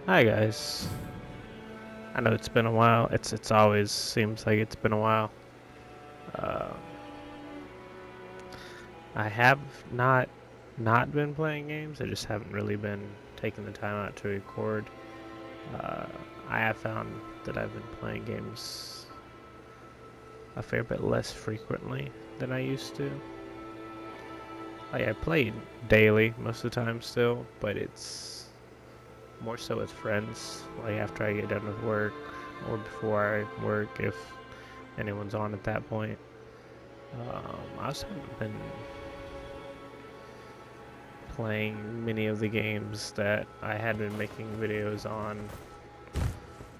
Hi guys. I know it's been a while. It's always seems like it's been a while. Uh, I have not been playing games. I just haven't really been taking the time out to record. Uh, I have found that I've been playing games a fair bit less frequently than I used to. Like I played daily most of the time still, but it's more so with friends. Like after I get done with work or before I work, if anyone's on at that point. I also haven't been playing many of the games that I had been making videos on,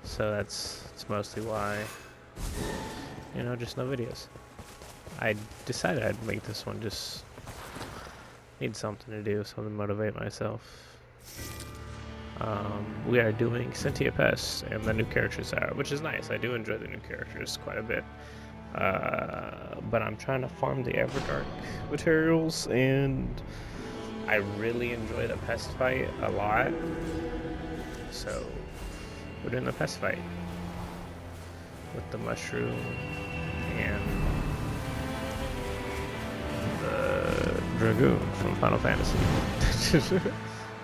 so that's mostly why, just no videos. I decided I'd make this one, just need something to do, something to motivate myself. We are doing Sentient Pest and the new characters out, which is nice. I do enjoy the new characters quite a bit. But I'm trying to farm the Everdark materials, and I really enjoy the pest fight a lot. So we're doing the pest fight with the mushroom and the dragoon from Final Fantasy.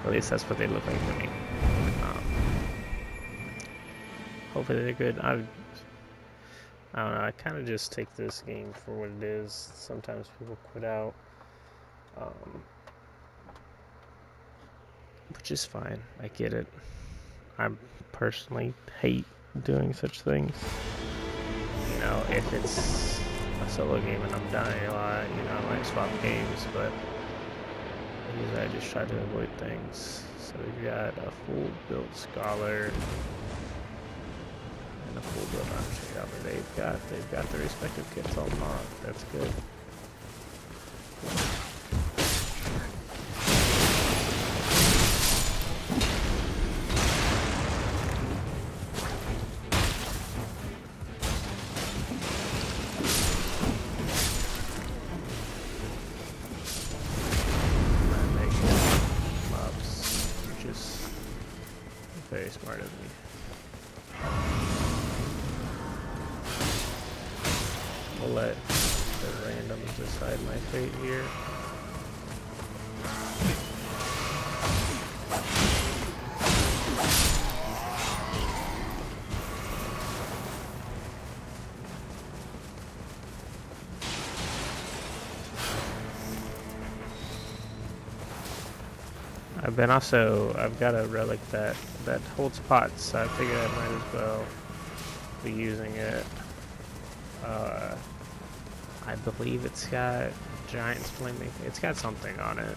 At least that's what they look like to me. Hopefully they're good. I don't know, I kind of just take this game for what it is. Sometimes people quit out, which is fine. I get it. I personally hate doing such things. If it's a solo game and I'm dying a lot, I might swap games, but usually I just try to avoid things. So we've got a full build scholar and a full build archer. But they've got their respective kits all locked. That's good. Very smart of me. We'll let the randoms decide my fate here. I've got a relic that holds pots, so I figured I might as well be using it. I believe it's got Giant's Flaming. It's got something on it.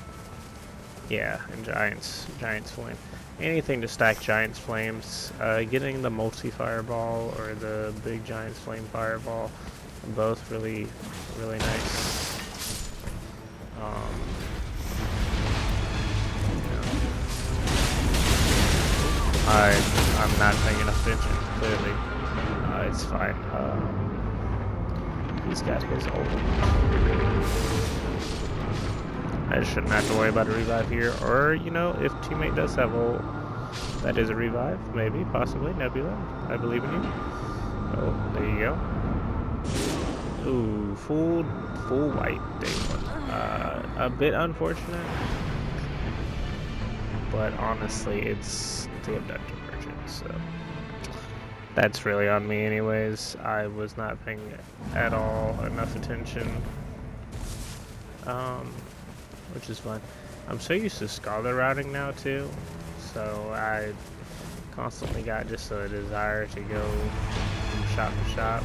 Yeah, and Giant's Flame. Anything to stack Giant's Flames. Getting the multi-fireball or the big Giant's Flame fireball, both really, really nice. I'm not paying enough attention, clearly. It's fine. He's got his ult. I just shouldn't have to worry about a revive here. Or, if teammate does have ult, that is a revive. Maybe, possibly. Nebula, I believe in you. Oh, there you go. Ooh, full white day one. A bit unfortunate. But honestly, it's the abductor merchant, so that's really on me anyways. I was not paying at all enough attention, which is fine. I'm so used to scholar routing now too, so I constantly got just a desire to go from shop to shop.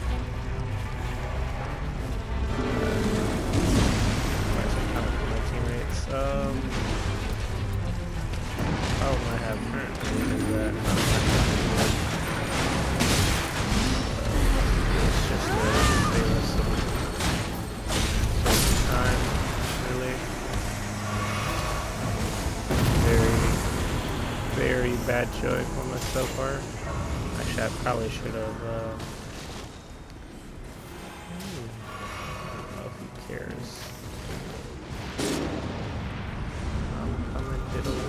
My teammates. I have currently is that it's just to save us some time, really. Very bad showing from us so far. Actually, I probably should have. I don't know if he cares. I'm coming, diddle.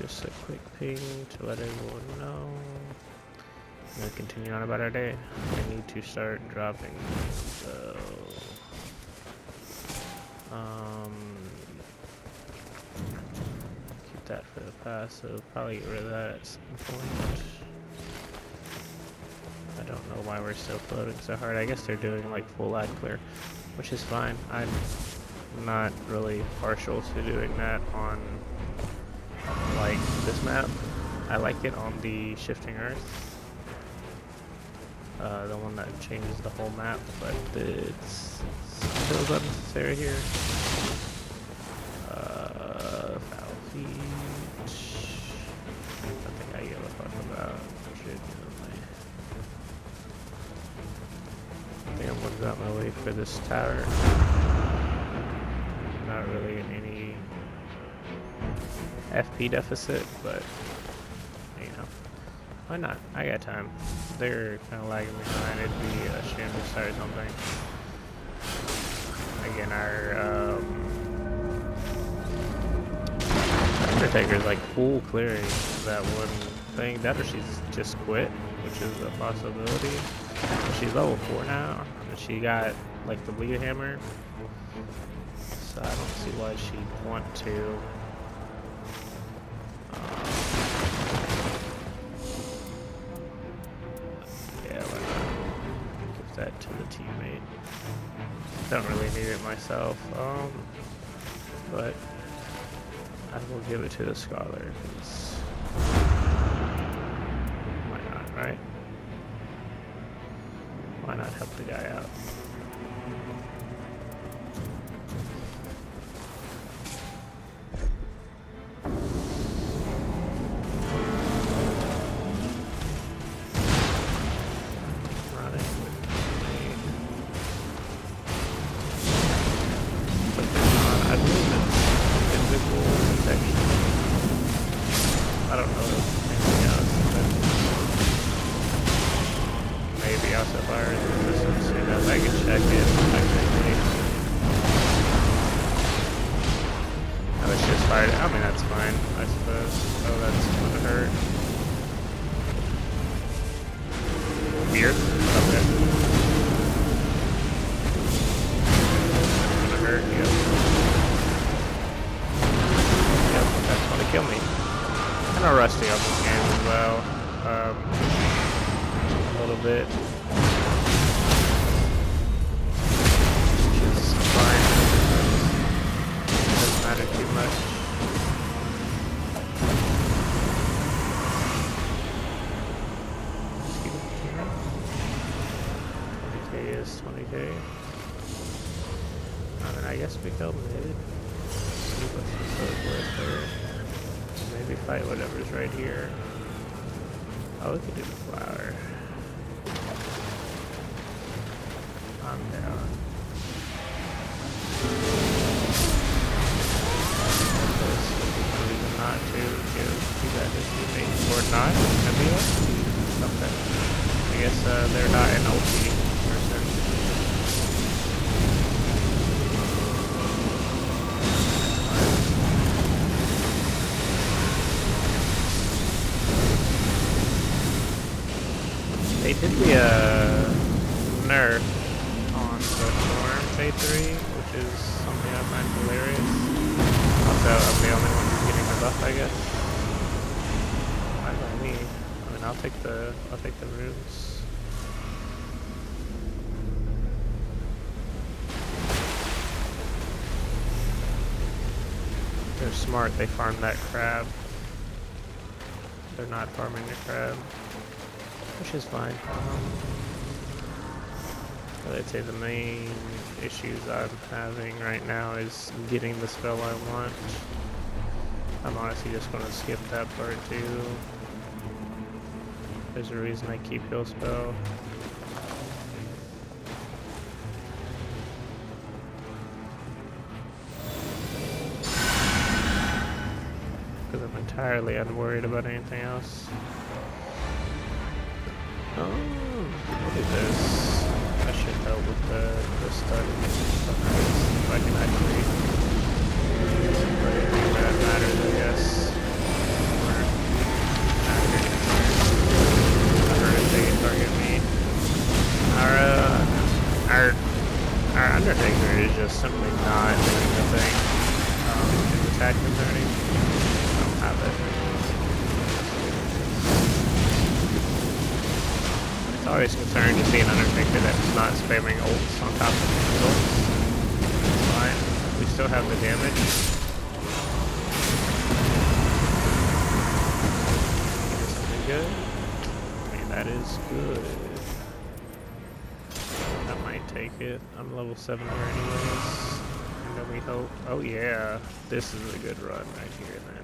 just a quick ping to let everyone know. I'm gonna continue on about our day. I need to start dropping, so keep that for the passive. Probably get rid of that at some point. I don't know why we're still floating so hard. I guess they're doing like full lag clear, which is fine. I'm not really partial to doing that on like this map. I like it on the Shifting Earth, the one that changes the whole map, but it's feels unnecessary here. Foul feet. I think I give a fuck about. I think I'm looking out my way for this tower. Not really in any FP deficit, but you know, why not? I got time. They're kind of lagging behind. It'd be a shame to start something. Again, our Undertaker's like full clearing that one thing. That or she's just quit, which is a possibility. She's level 4 now, and she got like the bleed hammer. So I don't see why she'd want to. Yeah, why not? Give that to the teammate. Don't really need it myself, but I will give it to the scholar, because why not, right? Why not help the guy out? I mean, that's fine, I suppose. Oh, that's gonna hurt. Weird. Okay. That's gonna hurt, yep. Yep, that's gonna kill me. I know Rusty on this game as well. A little bit. Which is fine. Doesn't matter too much. 20k. I mean, I guess we go mid. See what's worth there. Maybe fight whatever's right here. Oh, we could do the flower. I'm down. Reason not to do that if you make or not. Okay. I guess they're not an ulti person. They did the nerf on the Storm Phase 3, which is something I find hilarious. Also, I'm the only one who's getting the buff, I guess. Why not me? I mean, I'll take the runes. They're smart. They farm that crab. They're not farming the crab, which is fine. But I'd say the main issues I'm having right now is getting the spell I want. I'm honestly just going to skip that part too. There's a reason I keep heal spell. Because I'm entirely unworried about anything else. Oh, what is this? That should help with the stun. If I can actually put anything that matters, I guess. always concerned to see an Undertaker that's not spamming ults on top of his ults. Fine. We still have the damage. Something good. I mean, that is good. I might take it. I'm level 7 here anyways. And then we hope. Oh yeah, this is a good run right here then.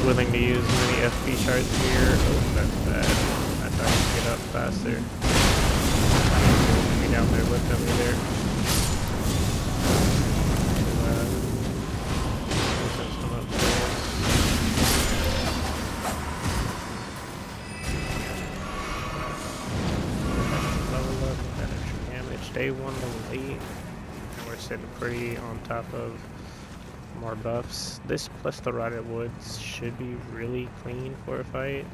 Willing to use many FP shards here. Oh, that's bad. I thought I could get up faster. Be down there with them either. Some upstairs. Level up, that extra damage. Day 1, level 8. And we're sitting pretty on top of more buffs. This plus the rotted woods should be really clean for a fight.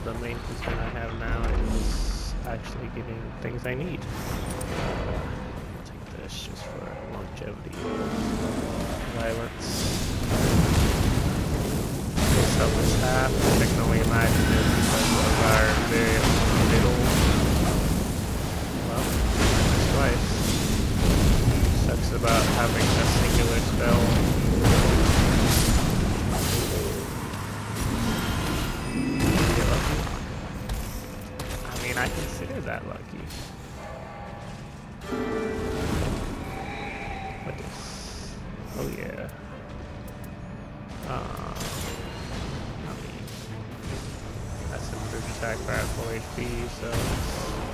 The main concern I have now is actually getting things I need. I'll take this just for longevity. Violence. This helps half, which I can only imagine is because of our very middle. Well, twice. Sucks about having a singular spell. Get lucky. I mean, I consider that lucky. What is? Oh yeah. I mean, that's improved attack for at full HP, so it's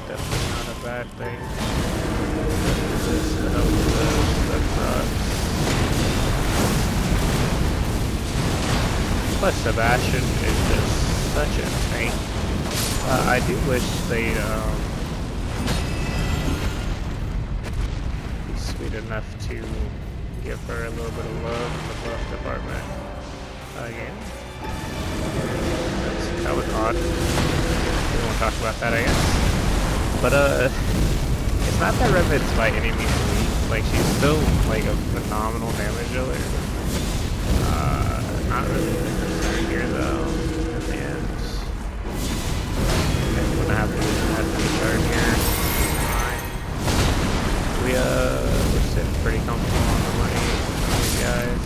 definitely not a bad thing. Plus Sebastian is just such a tank. I do wish they'd be sweet enough to give her a little bit of love in the buff department again. That was odd. We won't talk about that, I guess. But it's not that Revenant's by any means weak. Like, she's still like a phenomenal damage dealer. Not really the concern here though. And I'm gonna have to use an FP shard here. Fine. We're sitting pretty comfortable on the money, guys.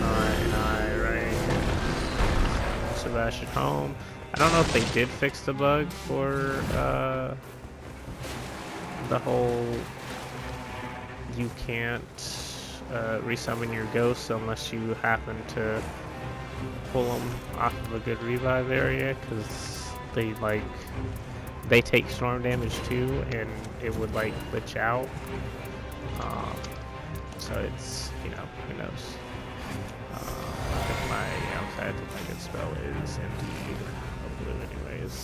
9, right? Sebastian home. I don't know if they did fix the bug for the whole you can't resummon your ghosts unless you happen to pull them off of a good revive area, because they take storm damage too, and it would like glitch out. So it's, you know, who knows. I think my outside my good spell is indeed a blue anyways.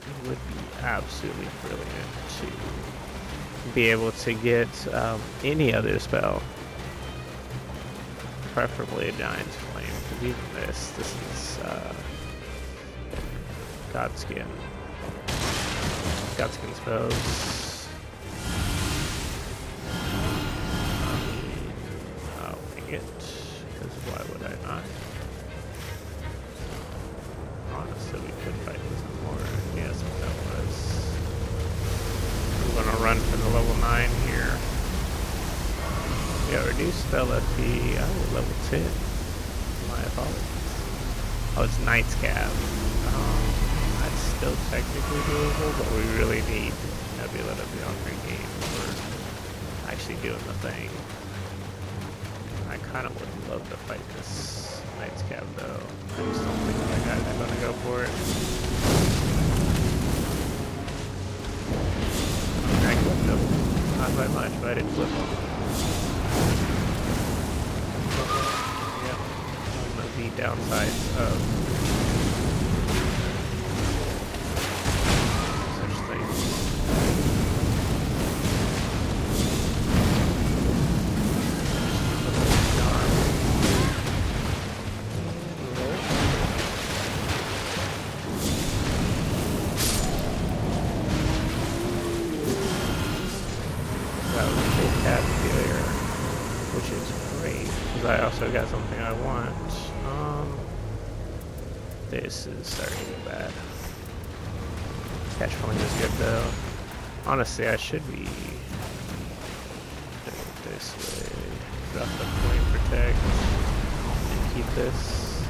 It would be absolutely brilliant to be able to get any other spell, preferably a Giant's Flame, because even this is Godskin spells. I'll wing it, because why would I not? Honestly, we could fight this more. Yes, what that was. I'm gonna run for the level 9 here. Yeah, reduce spell FP. Oh, level 10. My apologies. Oh, it's Knight's Cap. That's still technically doable, but we really need Nebula to be on her game for actually doing the thing. I kind of would love to fight this Knight's Cap though. I just don't think my guys are gonna go for it. I flipped him. Not by much, but I did flip him. Yep. One of the downsides of such things. wait, because I also got something I want. This is starting to get bad. Catch point is good though. Honestly, I should be doing it this way. Drop the point protect and keep this.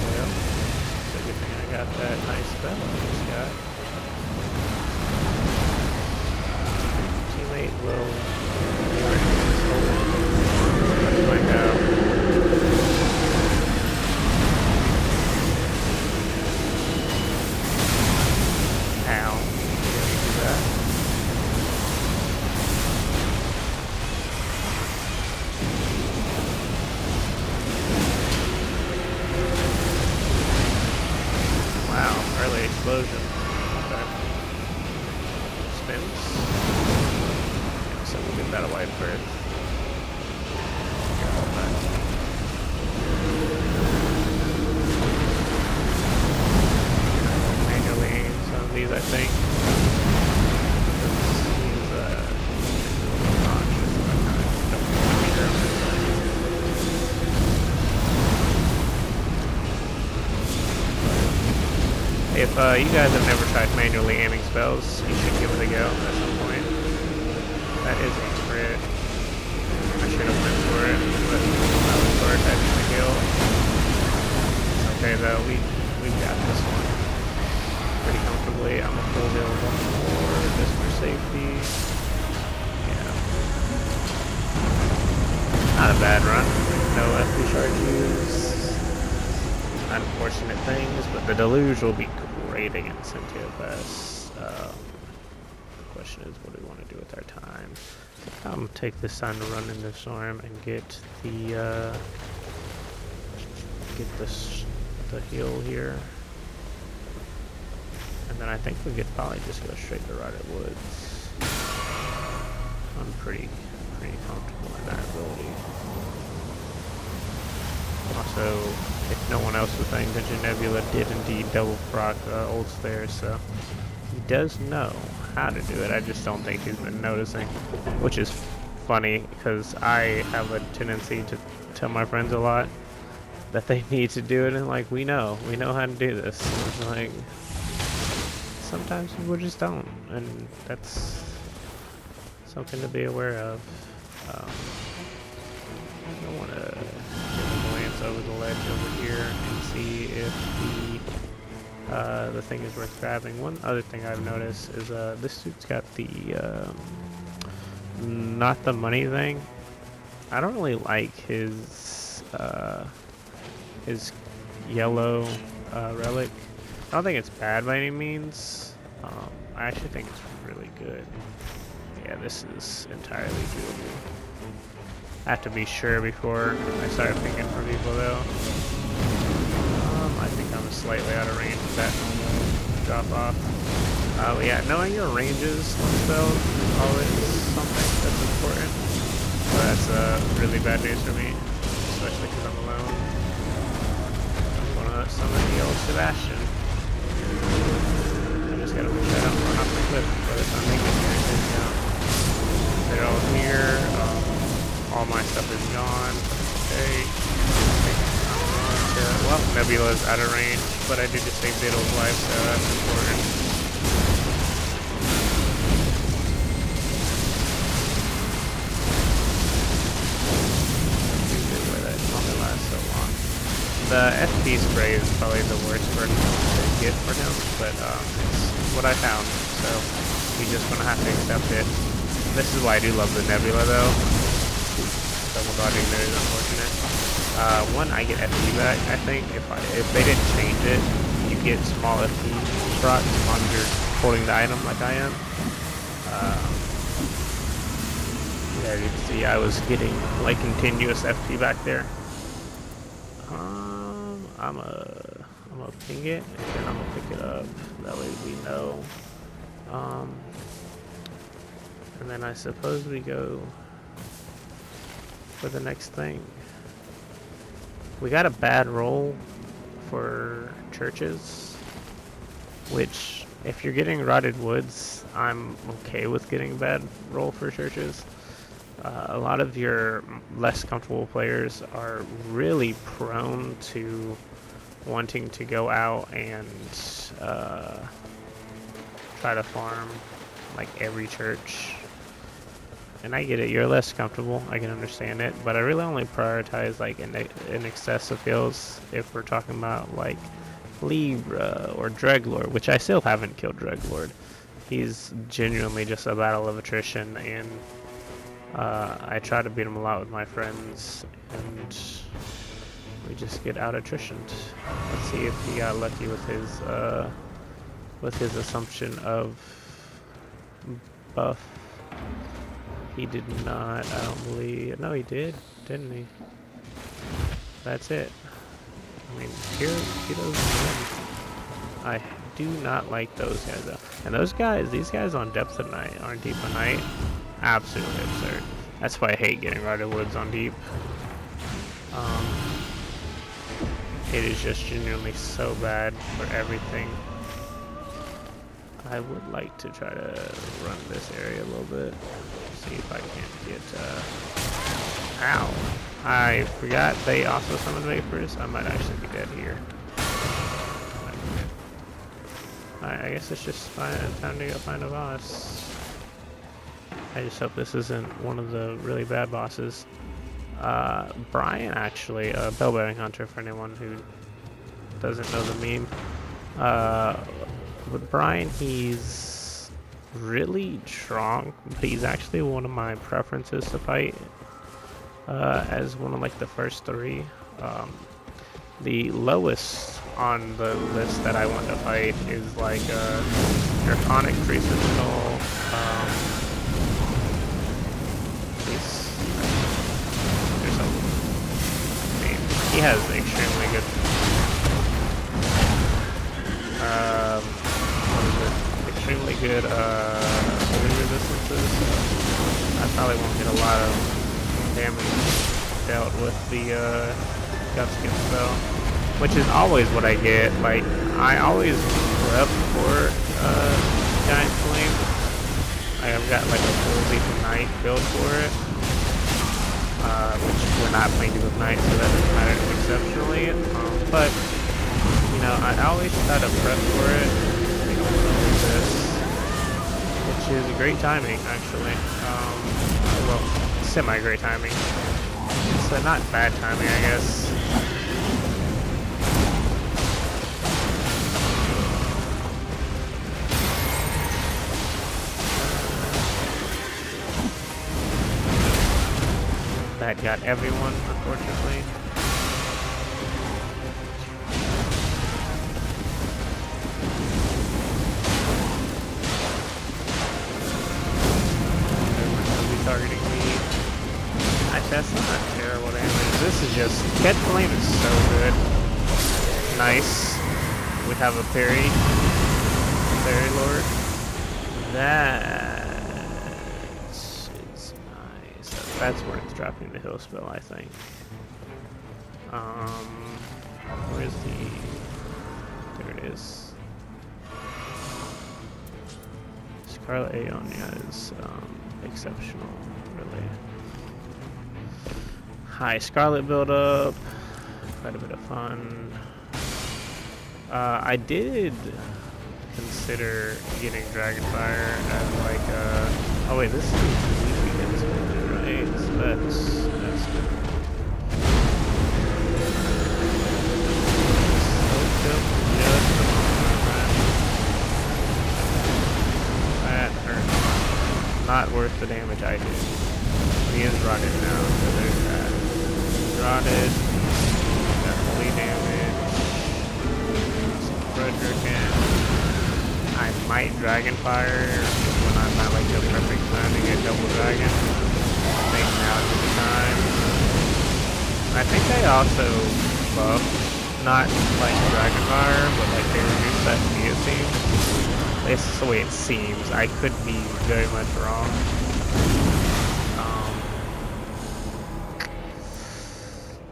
Well, it's a good thing I got that nice spell I just got. Teammate will let's find out. Explosion. Okay. Spins. Yeah, so we'll get that away first. Manually aim some of these, I think. He's conscious. If you guys have never tried manually aiming spells, you should give it a go at some point. That is a crit. I should have went for it, but I was prioritizing the kill. It's okay though, we've got this one pretty comfortably. I'm gonna full heal one more just for safety. Yeah. Not a bad run. No FP charges. Unfortunate things, but the deluge will be great against sentient pest. The question is, what do we want to do with our time? Take this time to run into storm and get the heal here, and then I think we could probably just go straight to Rotted Woods. I'm pretty comfortable in that ability. Also, if no one else was paying attention, Nebula did indeed double proc ults there, so he does know how to do it. I just don't think he's been noticing, which is funny because I have a tendency to tell my friends a lot that they need to do it, and like, we know how to do this. It's like, sometimes people just don't, and that's something to be aware of. I don't want to glance over the ledge over here and see if the thing is worth grabbing. One other thing I've noticed is this dude's got the not the money thing. I don't really like his yellow relic. I don't think it's bad by any means. I actually think it's really good. Yeah, this is entirely doable. I have to be sure before I start picking for people though. I think I'm slightly out of range of that drop off. Yeah, knowing your ranges on spells is always something that's important. So that's really bad news for me, especially because I'm alone. I'm gonna summon the old Sebastian. I just gotta make sure I don't run off the cliff by the time they get here. They're all here. All my stuff is gone. Okay. Well, Nebula's out of range, but I did just save Diddle's life, so that's important. That only lasts so long. The FP spray is probably the worst version to get for him, but it's what I found, so we're just gonna have to accept it. This is why I do love the Nebula, though. Double dodging there is unfortunate. One, I get FP back. I think if they didn't change it, you get small FP procs as long as you're holding the item like I am. Yeah, you can see I was getting like continuous FP back there. I'm gonna ping it and then I'm gonna pick it up. That way we know. And then I suppose we go for the next thing. We got a bad roll for churches, which if you're getting rotted woods, I'm okay with getting bad roll for churches. A lot of your less comfortable players are really prone to wanting to go out and try to farm like every church. And I get it, you're less comfortable, I can understand it, but I really only prioritize like in excessive kills if we're talking about like Libra or Dreglord, which I still haven't killed Dreglord. He's genuinely just a battle of attrition, and I try to beat him a lot with my friends, and we just get out attritioned. Let's see if he got lucky with his assumption of buff. He did not, I don't believe. No, he did, didn't he? That's it. I mean, he doesn't win. I do not like those guys though. And those guys, these guys on depth of night, on deep of night, absolutely absurd. That's why I hate getting rotted woods on deep. It is just genuinely so bad for everything. I would like to try to run this area a little bit. See if I can get, ow. I forgot they also summon vapors. I might actually be dead here. I guess it's just time to go find a boss. I just hope this isn't one of the really bad bosses. Brian actually, Bellbearing Hunter for anyone who doesn't know the meme. With Brian, he's really strong, but he's actually one of my preferences to fight as one of like the first three. The lowest on the list that I want to fight is like Draconic Tree Sentinel. He has extremely good extremely good holy resistances, so I probably won't get a lot of damage dealt with the Gutskin spell, which is always what I get. Like, I always prep for Giant Flame. I've got like a full Leaf of Night build for it, which we're not playing Leaf of Night, so that doesn't matter exceptionally. But you know, I always try to prep for it, which is great timing, actually. Well, semi-great timing. It's not bad timing, I guess. That got everyone, unfortunately. Targeting me. That's not terrible damage. This is just... Catch Flame is so good. Nice. We have a parry. Parry Lord. That is nice. That's worth dropping the heal spell, I think. Where's the... There it is. Scarlet Aeonia is exceptional, really. High Scarlet buildup, quite a bit of fun. I did consider getting Dragonfire as like oh wait, this is right? So that's good. That hurt. Not worth the damage I did. He is rotted now, so there's that. Rotted. Got holy damage. Frederican. I might Dragonfire when I'm at like the perfect time to get double dragon. I think now is the time. I think they also buff, not like Dragonfire, but like they reduce that Neocene. It's the way it seems. I could be very much wrong.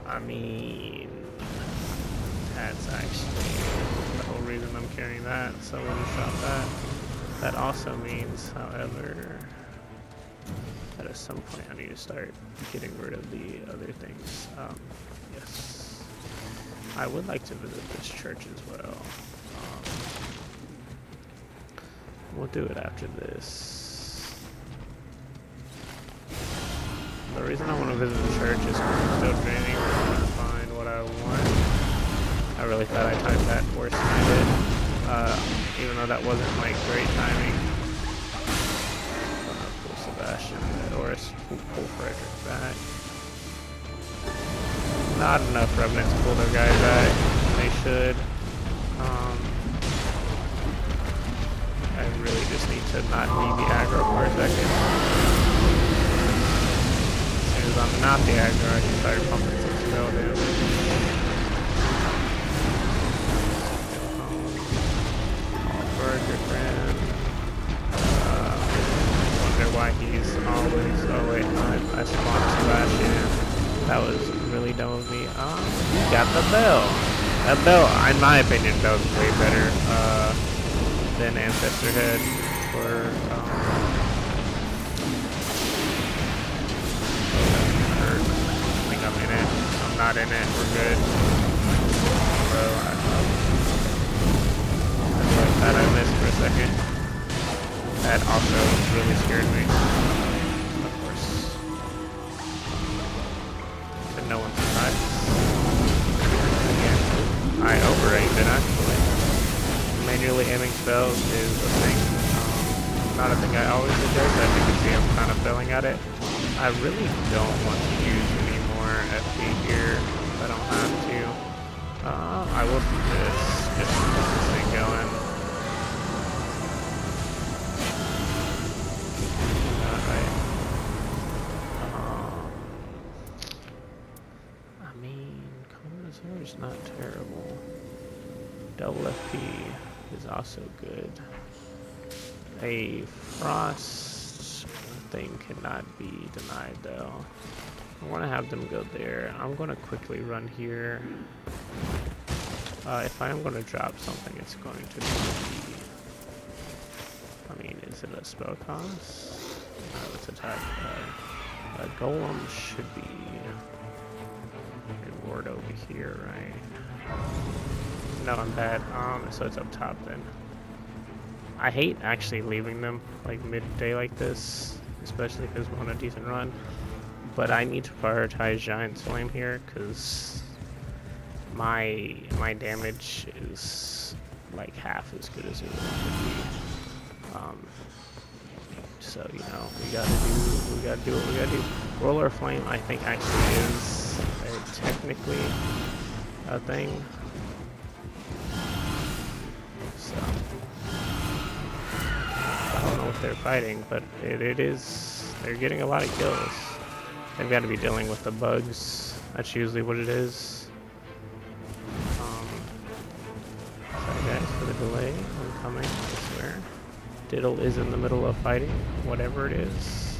I mean, that's actually the whole reason I'm carrying that, so we'll just drop that. That also means, however, that at some point I need to start getting rid of the other things. Yes. I would like to visit this church as well. We'll do it after this. The reason I want to visit the church is because I'm still training. I want to find what I want. I really thought I timed that worse than I did. Even though that wasn't like great timing. Pull Sebastian or pull Frederick back. Not enough revenants to pull their guy back. They should. I really just need to not leave the aggro for a second. As soon as I'm not the aggro, I can start pumping some spell damage. All for a good friend. Wonder why he's always. Oh wait, I spawned Sebastian. That was really dumb of me. He got the bell. That bell, in my opinion, that was way better. Than Ancestor Head for I think I'm in it. I'm not in it. We're good. Bro, I thought I missed for a second. That also really scared me. Of course. But no one survived. Again, I overaimed it actually. Manually aiming spells is a thing. Not a thing I always suggest. As you can see, I'm kind of failing at it. I really don't want to use any more FP here if I don't have to. I will do this just to get this thing going. Alright. I mean, Connoisseur is not terrible. Double FP is also good. A frost thing cannot be denied though. I want to have them go there. I'm going to quickly run here. If I am going to drop something, it's going to be... I mean, is it a spell cost? No, it's attack. A golem should be reward over here, right? No, I'm bad. So it's up top then. I hate actually leaving them like midday like this, especially because we're on a decent run. But I need to prioritize Giant's Flame here because my damage is like half as good as it would be. So you know we gotta do what we gotta do. Roller Flame I think actually is technically a thing. So I don't know if they're fighting, but it is. They're getting a lot of kills. They've got to be dealing with the bugs. That's usually what it is. Sorry guys for the delay. I'm coming. I swear. Diddle is in the middle of fighting, whatever it is,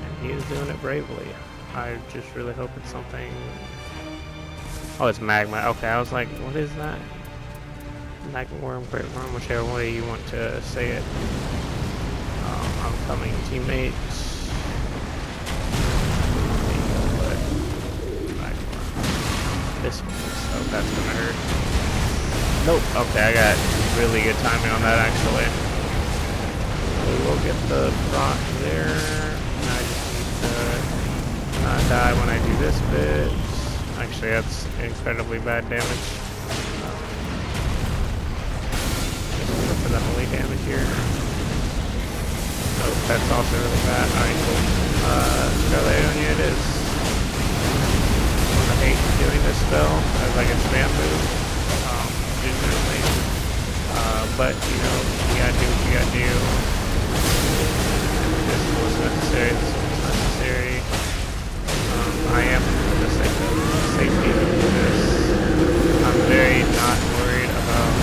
and he is doing it bravely. I just really hope it's something. Oh, it's magma. Okay, I was like, what is that? Magma worm, great worm, whichever way you want to say it. I'm coming, teammates. This one is, oh, that's gonna hurt. Nope. Okay, I got really good timing on that actually. We will get the rock there. And I just need to not die when I do this bit. Actually, that's incredibly bad damage. Just go for the holy damage here. Oh, that's also really bad. Alright, cool. Scarlet it is. I hate doing this spell as like a spam move. Usually. But, you know, you gotta do what you gotta do. This was necessary, this was necessary. I am, for the sake of safety, to do this. I'm very not worried about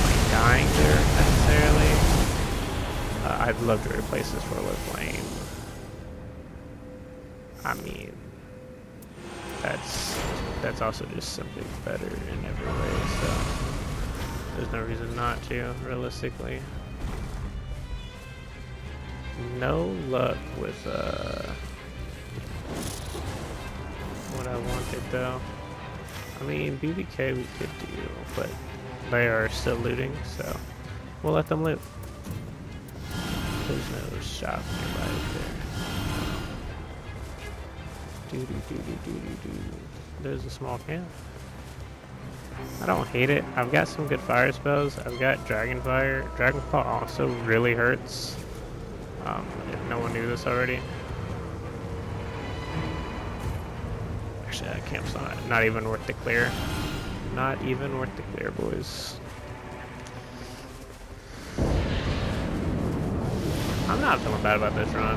like, dying there, necessarily. I'd love to replace this roller flame. I mean, that's also just simply better in every way, so there's no reason not to, realistically. No luck with what I wanted though. I mean, BBK we could do, but they are still looting, so we'll let them loot. There's no shop nearby there. There's a small camp. I don't hate it. I've got some good fire spells. I've got Dragon Fire. Dragon Claw also really hurts. If no one knew this already. Actually, that camp's not even worth the clear. Not even worth the clear, boys. I'm not feeling bad about this run.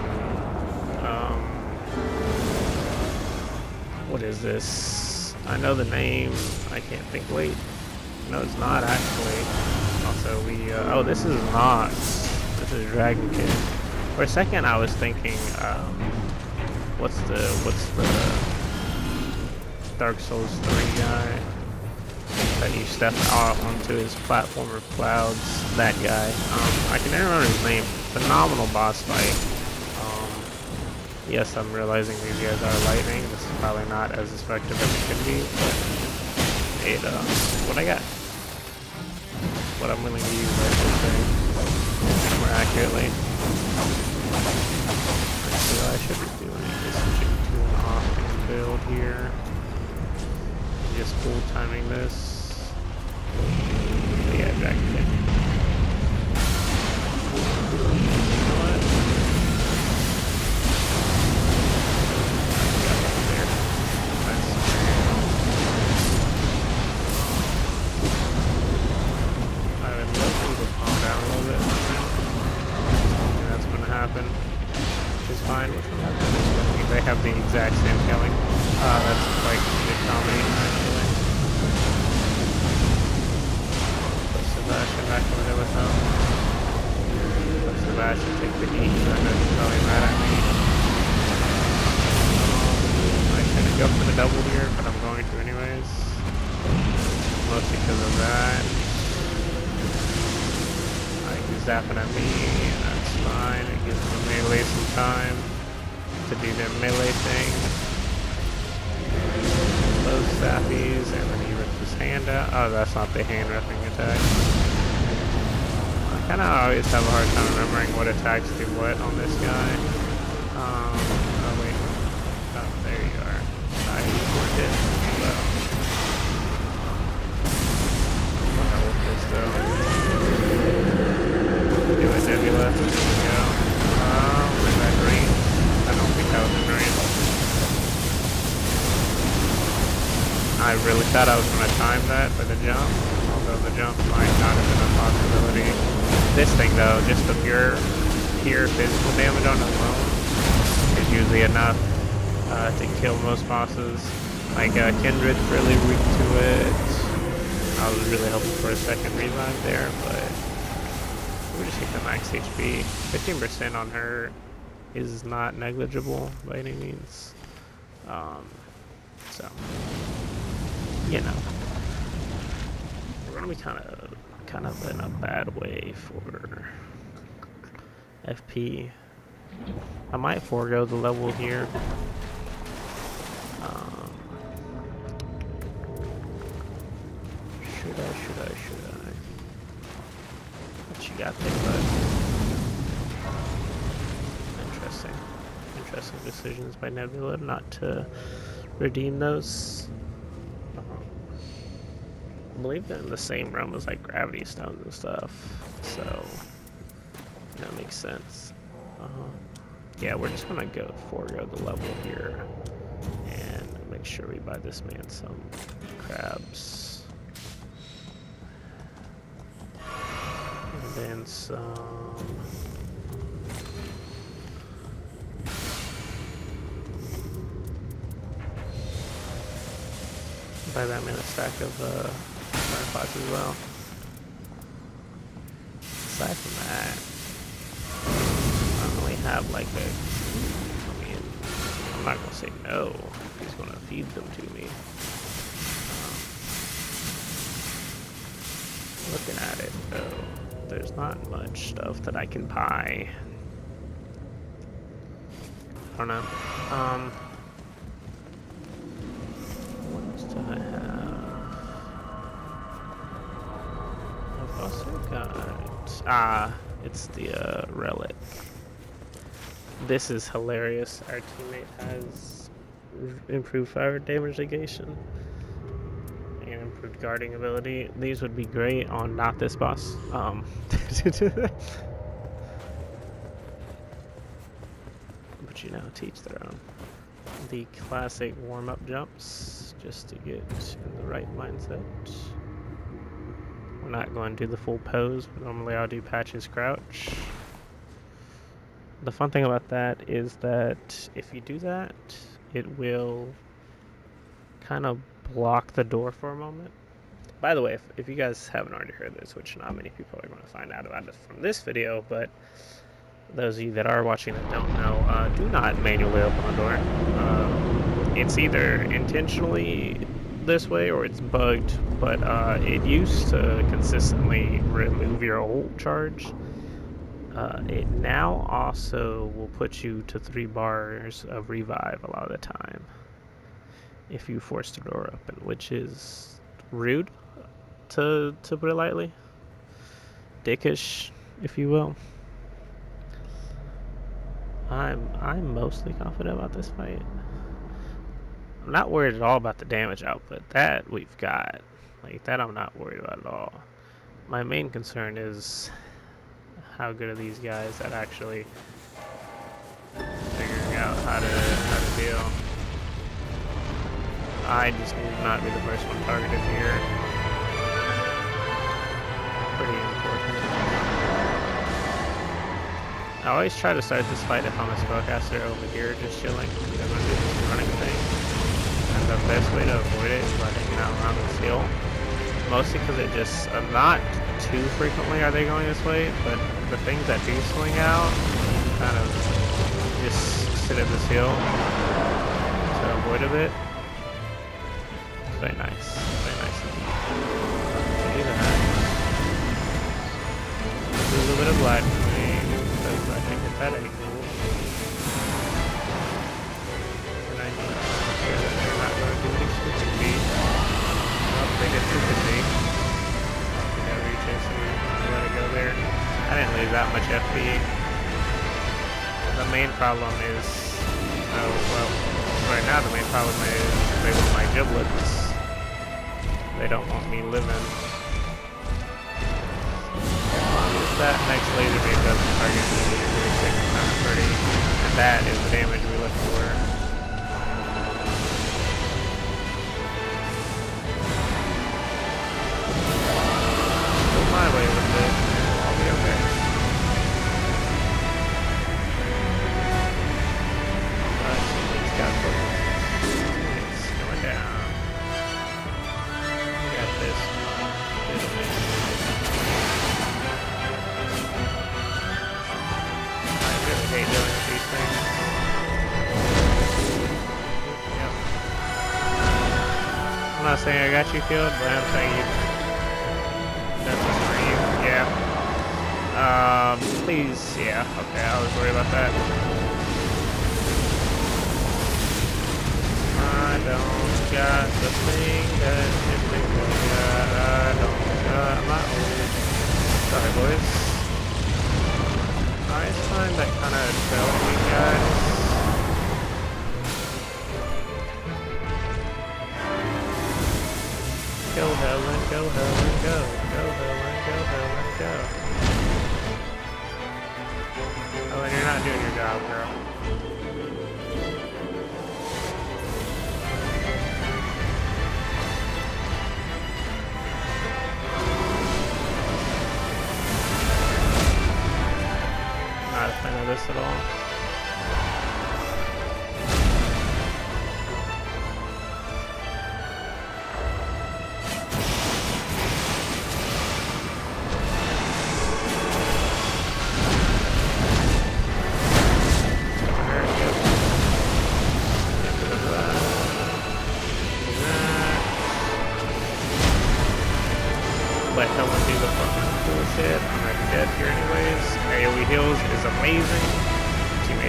What is this? I know the name. I can't think. Wait. No, it's not actually. Also, we. Oh, this is not. This is Dragon Kid. For a second, I was thinking, what's the Dark Souls 3 guy that you step out onto his platform of clouds? That guy. I can never remember his name. Phenomenal boss fight. Yes, I'm realizing these guys are lightning. This is probably not as effective as it could be, but it, what I got. What I'm willing to use, I should say, more accurately. Actually, what I should be doing is switching to an off-hand build here. Just full timing this. But yeah, Dragon Kid. They have the exact same killing. That's like good comedy, actually. Put Sebastian back over there with him. Let Sebastian take the heat. I know he's probably mad at me. I shouldn't go for the double here, but I'm going to anyways. Mostly because of that. He's zapping at me, and that's fine. It gives the melee some time to do their melee thing. Those zappies, and then he rips his hand out. Oh, that's not the hand ripping attack. I kind of always have a hard time remembering what attacks do what on this guy. Oh wait. Oh, there you are. I worked it. So. I'll with this though. Do a Nebula. There we go. Where's that green? I don't think that was a green. I really thought I was going to time that for the jump, although the jump might not have been a possibility. This thing though, just the pure physical damage on its own is usually enough to kill most bosses. Like Kindred's really weak to it. I was really hoping for a second revive there, but we just hit the max HP. 15% on her is not negligible by any means. So, you know, we're gonna be kind of in a bad way for FP. I might forego the level here. Should I? What you got there, bud? Interesting decisions by Nebula not to redeem those. I believe they're in the same realm as like gravity stones and stuff, so that makes sense. Yeah, we're just gonna forego the level here and make sure we buy this man some crabs. And then some. Buy that man a stack of fire pots as well. Aside from that, I don't really have like a. I mean, I'm not gonna say no. He's gonna feed them to me. Looking at it though, there's not much stuff that I can buy. I don't know. What else do I have? I've also got it's the relic. This is hilarious. Our teammate has improved fire damage negation and improved guarding ability. These would be great on not this boss. But you know, teach their own. The classic warm-up jumps, just to get in the right mindset. We're not going to do the full pose, but normally I'll do patches crouch. The fun thing about that is that if you do that, it will kind of block the door for a moment. By the way, if you guys haven't already heard this, which not many people are going to find out about it from this video, but those of you that are watching that don't know, do not manually open the door. It's either intentionally this way or it's bugged, but it used to consistently remove your ult charge. It now also will put you to 3 bars of revive a lot of the time if you force the door open, which is rude, to put it lightly. Dickish, if you will. I'm mostly confident about this fight. I'm not worried at all about the damage output. That we've got. Like, that I'm not worried about at all. My main concern is how good are these guys at actually figuring out how to deal. I just need to not be the first one targeted here. Pretty important. I always try to start this fight if I'm a spellcaster over here just chilling, because I'm doing this running thing. And the best way to avoid it is by hanging out around this hill. Mostly because it just, not too frequently are they going this way, but the things that do swing out, you kind of just sit at this hill to avoid a bit. Very nice. Very nice indeed. Do that. Do a little bit of black for me, because I think it's that angle. And I need to make sure that they're not going to do any stupid feet. Nope, they did stupid feet. You gotta reach it, so let it go there. I didn't lose that much FP. The main problem is, well, right now the main problem is they want my giblets. They don't want me living. As long as that next laser beam doesn't target me, it's 6 times 30. And that is the damage we look for. Go my way with it, and I'll be okay. He's got it's going down. This I really hate dealing with these things. Yep. I'm not saying I got you killed, but I'm saying you. That's just for you. Yeah. Please. Yeah. Okay. I was worried about that. I don't got the thing that you think I got. I don't got my own. Sorry, boys. I find that kind of trailing me, guys. Go Helen, go Helen, go. Go Helen, go Helen, go. Helen, you're not doing your job, girl. Not a fan of this at all.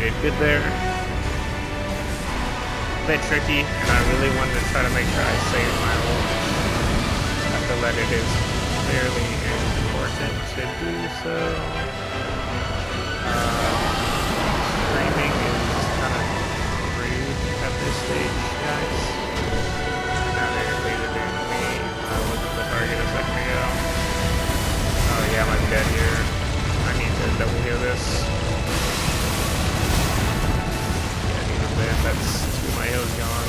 They did good there. A bit tricky, and I really wanted to try to make sure I save my ult. I feel that it is clearly important to do so. Screaming is kind of rude at this stage, guys. Now they're leaving me. I looked at the target a second ago. Oh yeah, I'm dead here. I need to double heal this. And even then, that's two of my heals gone.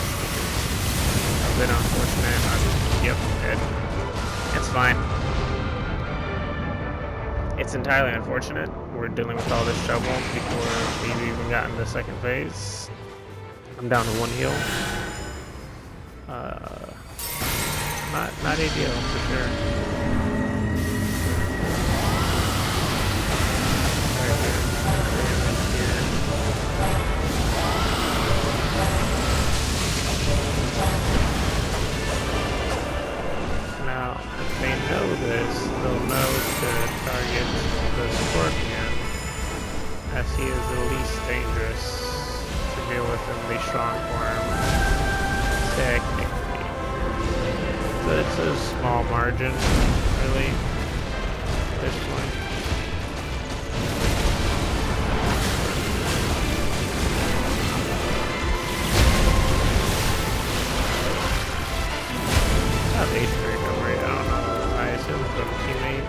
A bit unfortunate. Yep, dead. It's fine. It's entirely unfortunate. We're dealing with all this trouble before we've even gotten the second phase. I'm down to 1 heal. Not ideal for sure. Now, if they know this, they'll know to target the Scorpion, as he is the least dangerous to deal with in the strong form, technically. So it's a small margin, really, at this point. Have ace break over it, I don't know. I assume from teammate.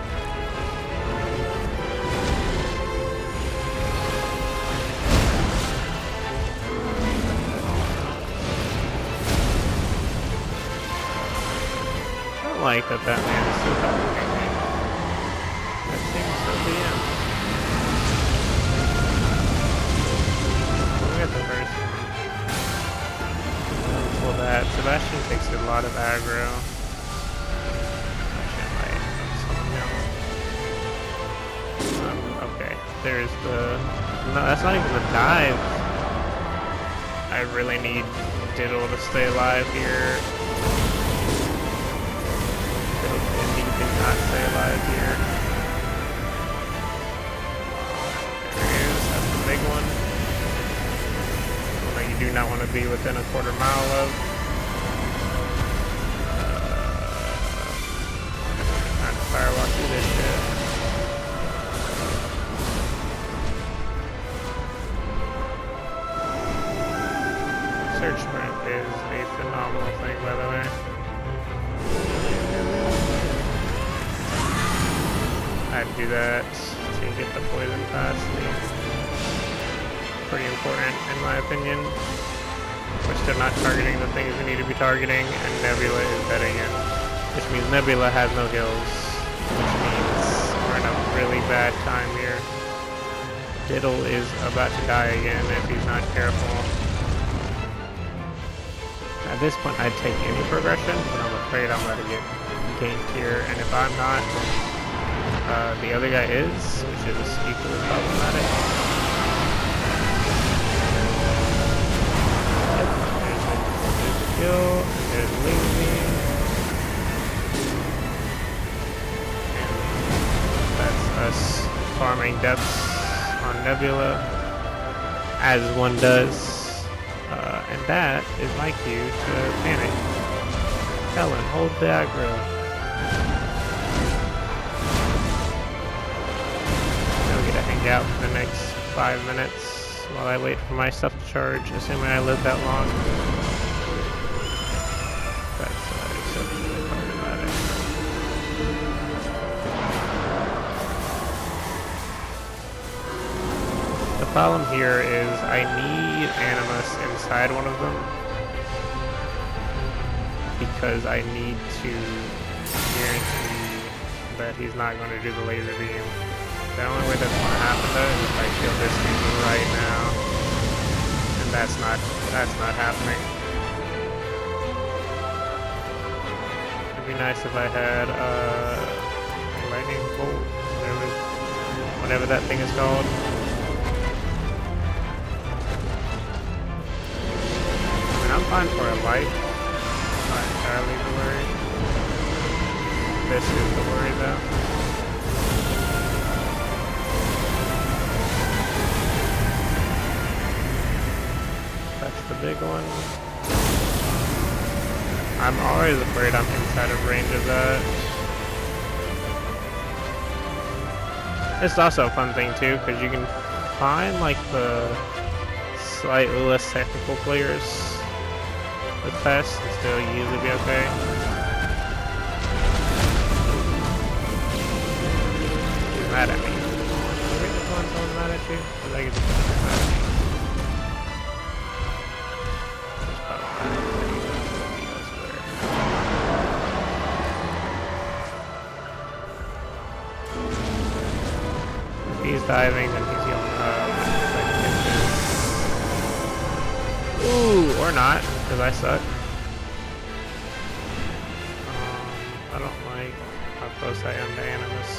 I don't like that man is still helping me. That seems to be him. Look at the first one. Well, that Sebastian takes a lot of aggro. Okay, there's the... No, that's not even the dive. I really need Diddle to stay alive here. Indy did not stay alive here. There it is, that's the big one. One that you do not want to be within a quarter mile of. Trying to firewalk through this shit. Search sprint is a phenomenal thing, by the way. I had to do that to get the poison past me. Pretty important, in my opinion. We're still not targeting the things we need to be targeting, and Nebula is deading it. Which means Nebula has no heals, which means we're in a really bad time here. Diddle is about to die again if he's not careful. At this point, I'd take any progression, but I'm afraid I'm going to get ganked here. And if I'm not, the other guy is, which is equally problematic. Yep, there's the kill, and there's Lazy. And that's us farming depths on Nebula, as one does. And that is my cue to panic. Helen, hold the aggro. Now we get to hang out for the next 5 minutes while I wait for my stuff to charge, assuming I live that long. That's exceptionally problematic. The problem here is I need Animus inside one of them because I need to guarantee that he's not going to do the laser beam. The only way that's going to happen though is if I kill this thing right now, and that's not happening. It'd be nice if I had lightning bolt, whatever that thing is called. I'm fine for a light. Not entirely the worry. This is the worry though. That's the big one. I'm always afraid I'm inside of range of that. It's also a fun thing too, because you can find like the slightly less technical players with pest and still usually be okay. He's mad at me. You think this one's someone mad at you? Or they get mad at me? He's probably mad at me. He knows where. If he's diving, then he's yelling up. Ooh, or not, because I suck. I don't like how close I am to Animus.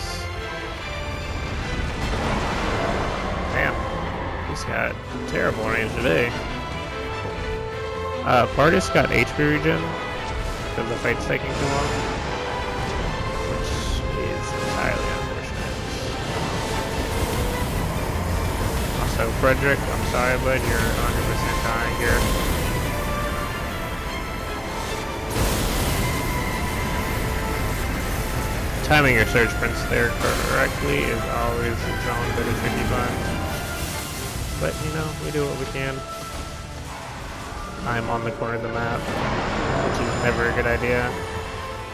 Damn, he's got terrible range today. Partis got HP regen because the fight's taking too long, which is entirely unfortunate. Also, Frederick, I'm sorry, bud, you're 100% dying here. Timing your search prints there correctly is always its own bit of tricky fun. But, you know, we do what we can. I'm on the corner of the map, which is never a good idea.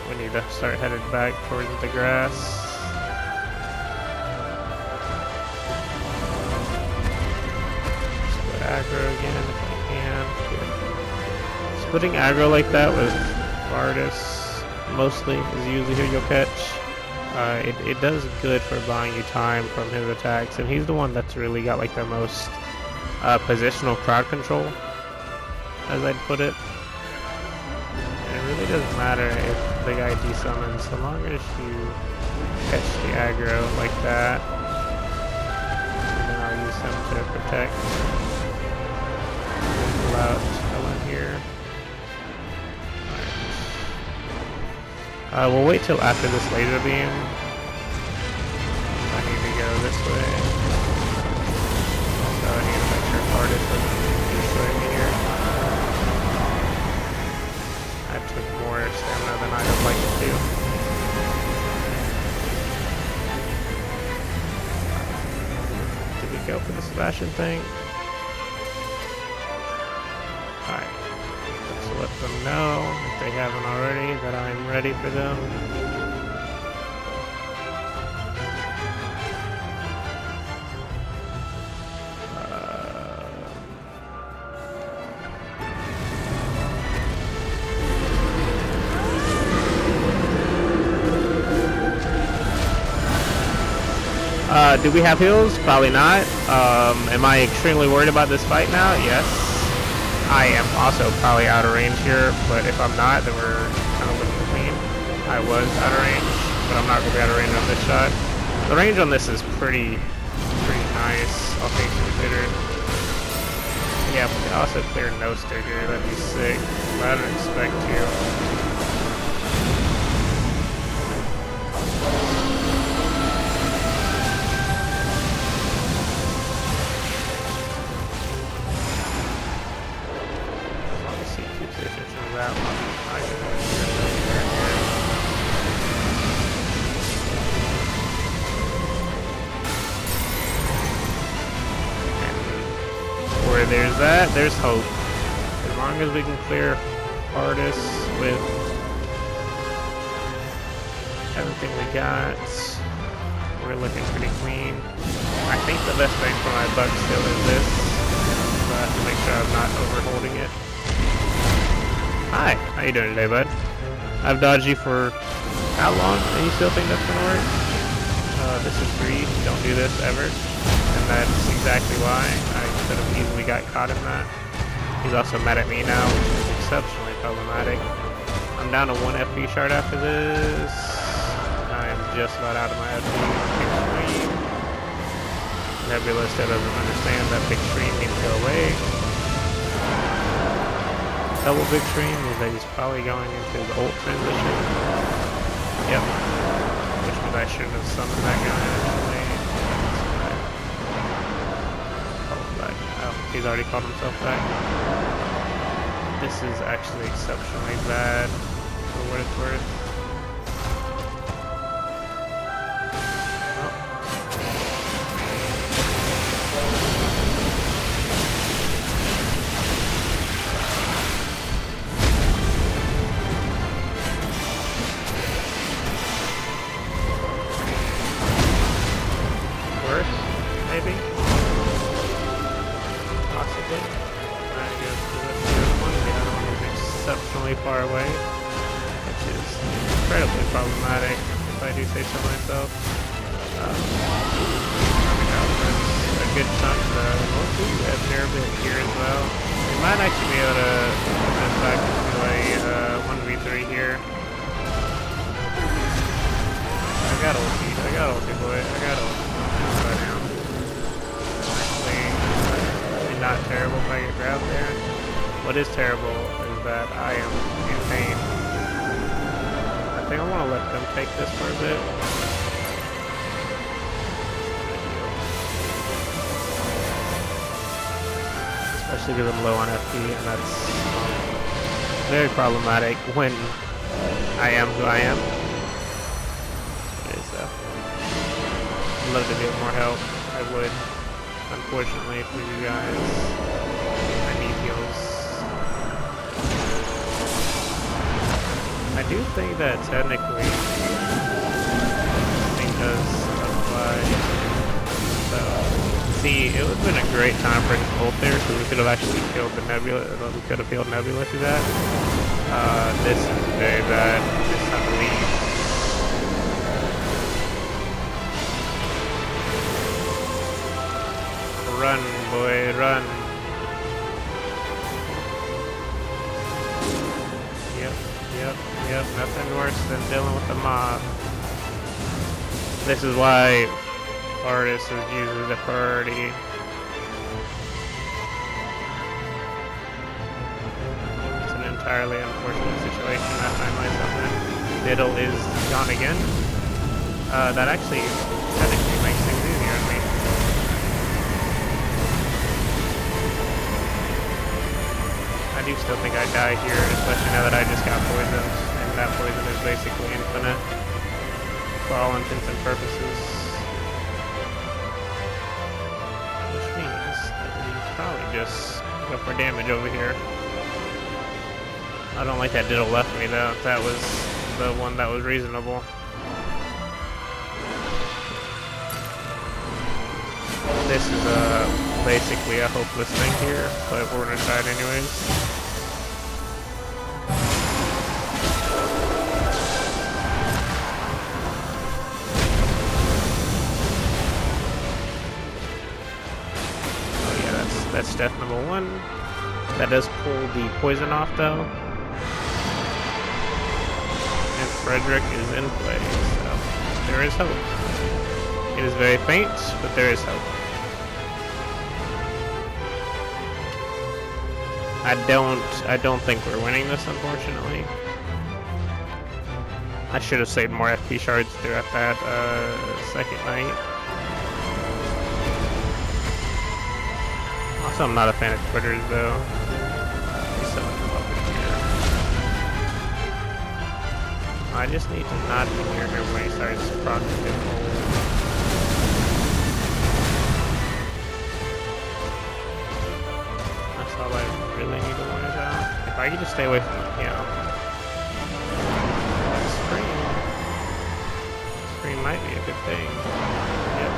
We need to start headed back towards the grass. Split aggro again if I can. Splitting aggro like that with Vardis mostly is usually who you'll catch. It does good for buying you time from his attacks, and he's the one that's really got like the most positional crowd control, as I'd put it. And it really doesn't matter if the guy desummons, so long as you catch the aggro like that. And then I'll use him to protect. Pull out Ellen here. We'll wait till after this laser beam. I need to go this way. Also, I need to make sure Partis doesn't destroy me here. I took more stamina than I'd have liked to. Did we go for the Sebastian thing? Alright. Let's let them know, if they haven't already, that I'm ready for them. Do we have heals? Probably not. Am I extremely worried about this fight now? Yes. I am also probably out of range here, but if I'm not, then we're kind of looking clean. I was out of range, but I'm not going to be out of range on this shot. The range on this is pretty nice, all things considered. Yeah, we can also clear no sticker, that'd be sick, but I don't expect to. Where there's that, there's hope. As long as we can clear Partis with everything we got, we're looking pretty clean. I think the best bang for my buck still is this, so I have to make sure I'm not overholding it. Hi, how you doing today, bud? I've dodged you for how long, and you still think that's gonna work? This is free, don't do this ever. And that's exactly why I could have easily got caught in that. He's also mad at me now, which is exceptionally problematic. I'm down to 1 FP shard after this. I am just about out of my FP. Big stream. Nebula still doesn't understand that big stream needs to go away. Double big stream means that he's probably going into his ult transition. Yep. Which means I shouldn't have summoned that guy actually. Oh, but I don't He's already called himself back. This is actually exceptionally bad for what it's worth. Maybe? Possibly. Alright, go to the other one. The other one is exceptionally far away, which is incredibly problematic, if I do say so myself. A good chunk of the mostly a fair bit here as well. We might actually be able to put this back into a 1v3 here. I got ulti boy, I got ulti. Not terrible if I get grabbed there. What is terrible is that I am in pain. I think I want to let them take this for a bit. Especially because I'm low on FP, and that's very problematic when I am who I am. Okay, so I'd love to get more help. I would. Unfortunately for you guys, I need heals. I do think that technically this thing does apply. So, see, it would have been a great time for his ult there, so we could have actually killed the Nebula. We could have killed Nebula through that. This is very bad. This, I believe. Run, boy, run. Yep, nothing worse than dealing with the mob. This is why Artis is usually the priority. It's an entirely unfortunate situation I find myself in. Diddle is gone again. That actually technically makes things easier on me. I do still think I die here, especially now that I just got poisoned, and that poison is basically infinite for all intents and purposes. Which means that we can probably just go for damage over here. I don't like that Diddle left me though. That was the one that was reasonable. This is basically a hopeless thing here, but we're gonna try it anyways. That's death number one. That does pull the poison off though. And Frederick is in play, so there is hope. It is very faint, but there is hope. I don't think we're winning this, unfortunately. I should have saved more FP shards throughout that second night. Also, I'm not a fan of Twitters, though. I just need to not be near him when he starts proccing hole. That's all I really need to worry about. If I could just stay away from the piano. Screen might be a good thing. Yep.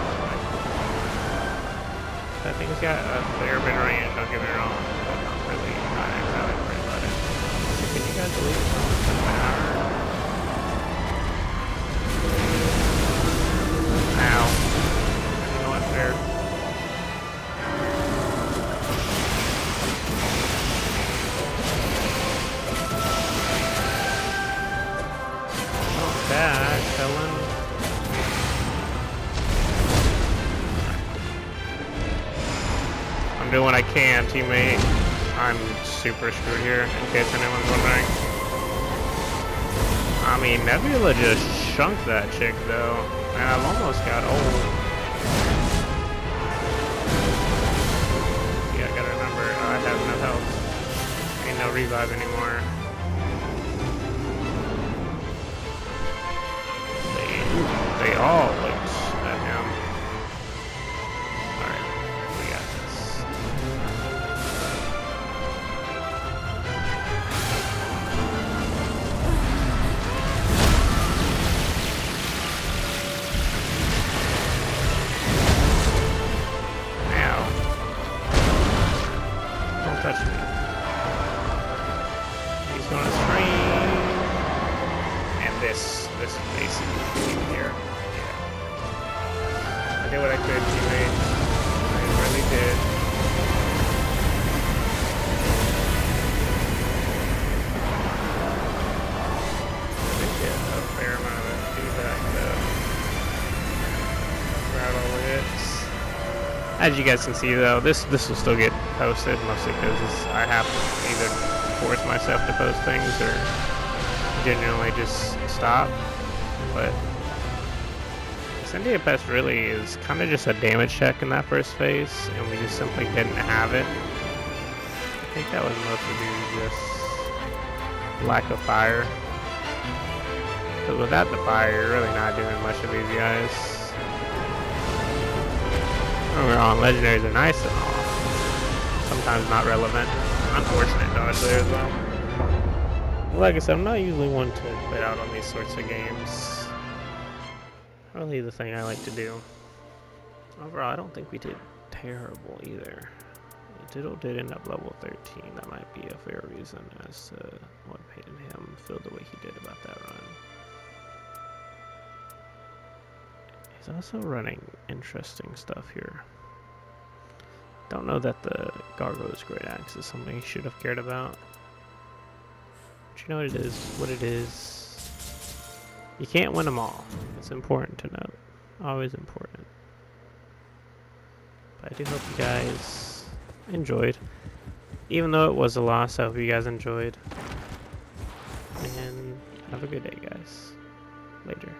I think he's got a fair bit of range, don't get me wrong, but not really. I'm entirely worried about it. Can you guys believe it's almost been an hour? Ow. You know what, fair. Oh, that, Helen. I'm doing what I can, teammate. I'm super screwed here, in case anyone's wondering. I mean, Nebula just chunked that chick, though. And I've almost got old. Yeah, I got her revive anymore. They all looked at him. Alright, we got this. Ow. Don't touch me. He's gonna scream. And this is basically here. I did what I could, teammate. I really did. I did get a fair amount of feedback though. Throughout all of this. As you guys can see though, this will still get posted, mostly because I have to either force myself to post things or genuinely just stop. But sentient pest really is kind of just a damage check in that first phase, and we just simply didn't have it. I think that was mostly due to just lack of fire. Because without the fire, you're really not doing much of these guys. Don't get me wrong, legendaries are nice and all. Sometimes not relevant. Unfortunate dodge there as well. Like I said, I'm not usually one to quit out on these sorts of games. Really the thing I like to do. Overall, I don't think we did terrible either. Diddle did end up level 13. That might be a fair reason as to what made him feel the way he did about that run. He's also running interesting stuff here. Don't know that the Gargoyle's Great Axe is something he should have cared about. But you know what it is. You can't win them all. It's important to note. Always important. But I do hope you guys enjoyed. Even though it was a loss, I hope you guys enjoyed. And have a good day, guys. Later.